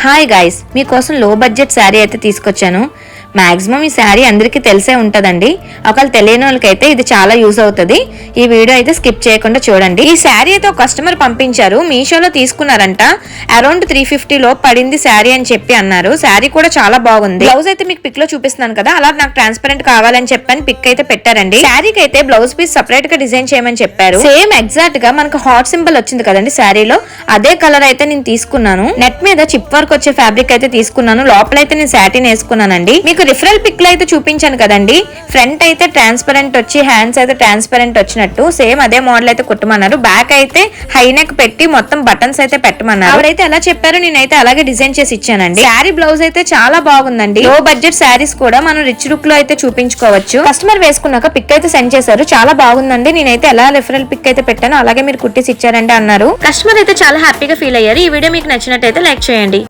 Hi guys, మీకోసం లో budget sari అయితే తీసుకొచ్చాను. మాక్సిమం ఈ శారీ అందరికీ తెలిసే ఉంటదండి. ఒకవేళ తెలియని వాళ్ళకైతే ఇది చాలా యూజ్ అవుతుంది. ఈ వీడియో అయితే స్కిప్ చేయకుండా చూడండి. ఈ శారీ అయితే ఒక కస్టమర్ పంపించారు, మీషోలో తీసుకున్నారంట. అరౌండ్ 350 లో పడింది శారీ అని చెప్పి అన్నారు. శారీ కూడా చాలా బాగుంది. బ్లౌజ్ అయితే మీకు పిక్ లో చూపిస్తున్నాను కదా, అలా నాకు ట్రాన్స్పరెంట్ కావాలని చెప్పని పిక్ అయితే పెట్టారండి. శారీకి అయితే బ్లౌజ్ పీస్ సపరేట్ గా డిజైన్ చేయమని చెప్పారు. సేమ్ ఎగ్జాక్ట్ గా మనకు హాట్ సింబల్ వచ్చింది కదండి శారీలో, అదే కలర్ అయితే నేను తీసుకున్నాను. నెట్ మీద చిప్ వర్క్ వచ్చే ఫ్యాబ్రిక్ అయితే తీసుకున్నాను. లోపల అయితే నేను సాటిన్ వేసుకున్నానండి. మీకు రిఫరల్ పిక్ లో అయితే చూపించాను కదండి. ఫ్రంట్ అయితే ట్రాన్స్పరెంట్ వచ్చి హ్యాండ్స్ అయితే ట్రాన్స్పరెంట్ వచ్చినట్టు సేమ్ అదే మోడల్ అయితే కుట్టమన్నారు. బ్యాక్ అయితే హై నెక్ పెట్టి మొత్తం బటన్స్ అయితే పెట్టమన్నారు. ఎవరైతే ఎలా చెప్పారో నేనైతే అలాగే డిజైన్ చేసి ఇచ్చానండి. శారీ బ్లౌజ్ అయితే చాలా బాగుందండి. లో బడ్జెట్ శారీస్ కూడా మనం రిచ్ లుక్ లో అయితే చూపించుకోవచ్చు. కస్టమర్ వేసుకున్నాక పిక్ అయితే సెండ్ చేశారు, చాలా బాగుందండి. నేనైతే ఎలా రిఫరల్ పిక్ అయితే పెట్టాను అలాగే మీరు కుట్టేసి ఇచ్చారండి అన్నారు. కస్టమర్ అయితే చాలా హ్యాపీగా ఫీల్ అయ్యారు. ఈ వీడియో మీకు నచ్చినట్టయితే లైక్ చేయండి.